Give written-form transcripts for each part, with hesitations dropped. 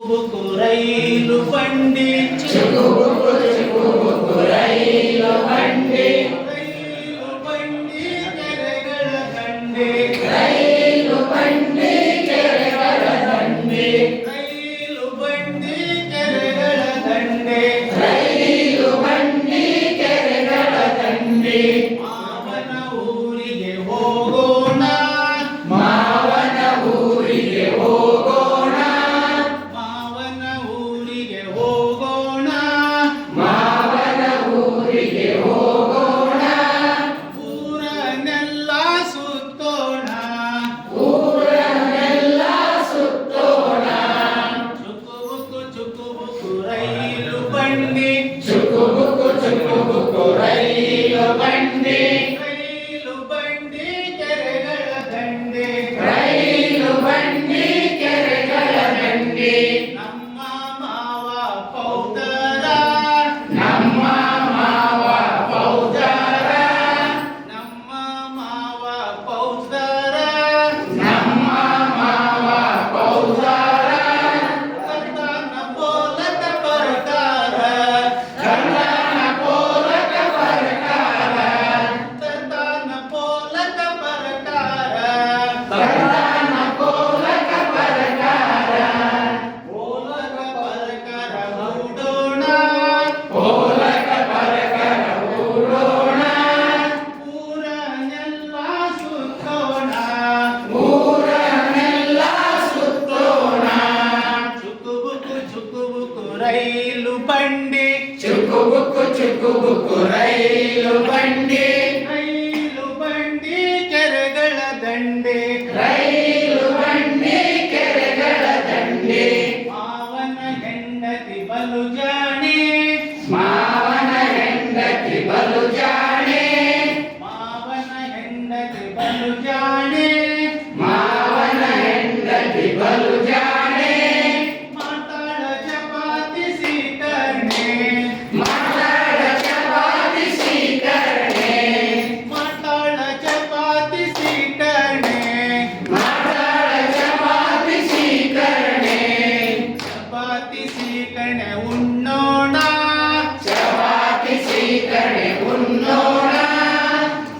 ರೈಲು ಬಂಡಿ ಚುಕುಬುಕು ಚುಕುಬುಕು ರೈಲು ಬಂಡಿ ರೈಲು ಬಂಡಿ ಕೆರೆಗಳ ದಂಡೆ ರೈಲು ಬಂಡಿ ಕೆರೆಗಳ ದಂಡೆ ರೈಲು ಬಂಡಿ ಕೆರೆಗಳ ದಂಡೆ ರೈಲು ಬಂಡಿ ಕೆರೆಗಳ ದಂಡೆ ಮಾವನ ಊರಿಗೆ ಹೋಗೋಣ ಮಾವನ ಊರಿಗೆ ಹೋಗೋಣ ಮಾವನ ಊರಿಗೆ ಹೋಗೋಣ ಮಾವನ ಊರಿಗೆ ಹೋಗೋಣ ಊರನ್ನೆಲ್ಲ ಸುತ್ತೋಣ ಊರನ್ನೆಲ್ಲ ಸುತ್ತೋಣ ಚುಕುಬುಕು ಚುಕುಬುಕು ರೈಲು ಬಂಡಿ ಚುಕುಬುಕು ಚುಕುಬುಕು ರೈಲು ಬಂಡಿ ರೈಲು ಬಂಡಿ ಕೆರೆಗಳ ದಂಡೆ ರೈಲು ಬಂಡಿ ಕೆರೆಗಳ ದಂಡೆ ನಮ್ಮ ಮಾವ ಪೌದರ ನಮ್ಮ ಮಾವ ಪೌದರ ನಮ್ಮ ಮಾವ ಪೌದರ ನಮ್ಮ ಮಾವ ಪೌದರ ಕರ್ತನ ಬೋಲಕ ಬರ್ತಾರ ಕನ್ನಡ ಪೋಲಕ ಬರ್ತಾರ ಕರ್ತನ ಬೋಲಕ ಬರ್ತಾರ ಕನ್ನಡ ಪೋಲಕ ಬರ್ತಾರ ಬೋಲಕ ಬರ್ಕರ ಮೂಡೋಣ ಪೋಲಕ ಬರ್ಕರ ಊಡೋಣ ಊರನ್ನೆಲ್ಲ ಸುತ್ತೋಣ ಊರನ್ನೆಲ್ಲ ಸುತ್ತೋಣ ಚುಕುಬುಕು ಚುಕುಬುಕು ರೈಲು ಬಂಡಿ ಚುಕುಬುಕು ಚುಕುಬುಕು ರೈಲು ಬಂಡಿ ರೈಲು ಬಂಡಿ ಕೆರೆಗಳ ದಂಡೆ ರೈಲು ಬಂಡಿ ಕೆರೆಗಳ ದಂಡೆ ಮಾವನ ಹೆಂಡತಿ ಬಲು ಜಾಣೆ ಮಾವನ ಹೆಂಡತಿ ಬಲು ಜಾಣೆ ಮಾವನ ಹೆಂಡತಿ ಬಲು ಜಾಣೆ ಮಾವನ ಹೆಂಡತಿ ಬಲು ಜಾಣೆ ಮಾತಾಡ ಚಪಾತಿ ಸೀಕರ್ಣೆ ಮಾತಾಡ ಚಪಾತಿ ಸ್ವೀಕರಣೆ ಮಾತಾಡ ಚಪಾತಿ ಸೀಕರ್ಣೆ ಮಾತಾಡ ಚಪಾತಿ ಸ್ವೀಕರಣೆ ಚಪಾತಿ ಸೀಕರ್ಣೆ ಉಣ್ಣೋಣ ಚಪಾತಿ ಸ್ವೀಕರಣೆ ಉಣ್ಣೋಣ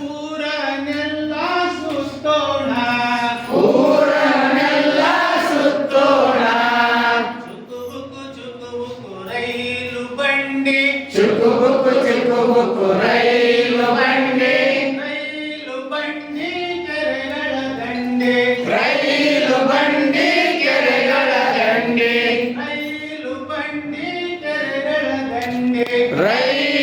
ಊರನ್ನೆಲ್ಲ ಸುತ್ತೋಣ ಊರನ್ನೆಲ್ಲ ಸುತ್ತೋಣ ಚುಕುಬುಕು ಚುಕುಬುಕು ರೈಲು ಬಂಡಿ ಚುಕುಬುಕು ಚುಕುಬುಕು ರೈಲು ಬಂಡಿ ರೈಲು ಬಂಡಿ ಕೆರೆಗಳ ದಂಡೆ ರೈಲು ಬಂಡಿ ಕೆರೆಗಳ ದಂಡೆ ರೈಲು ಬಂಡಿ ಕೆರೆಗಳ ದಂಡೆ ರೈಲು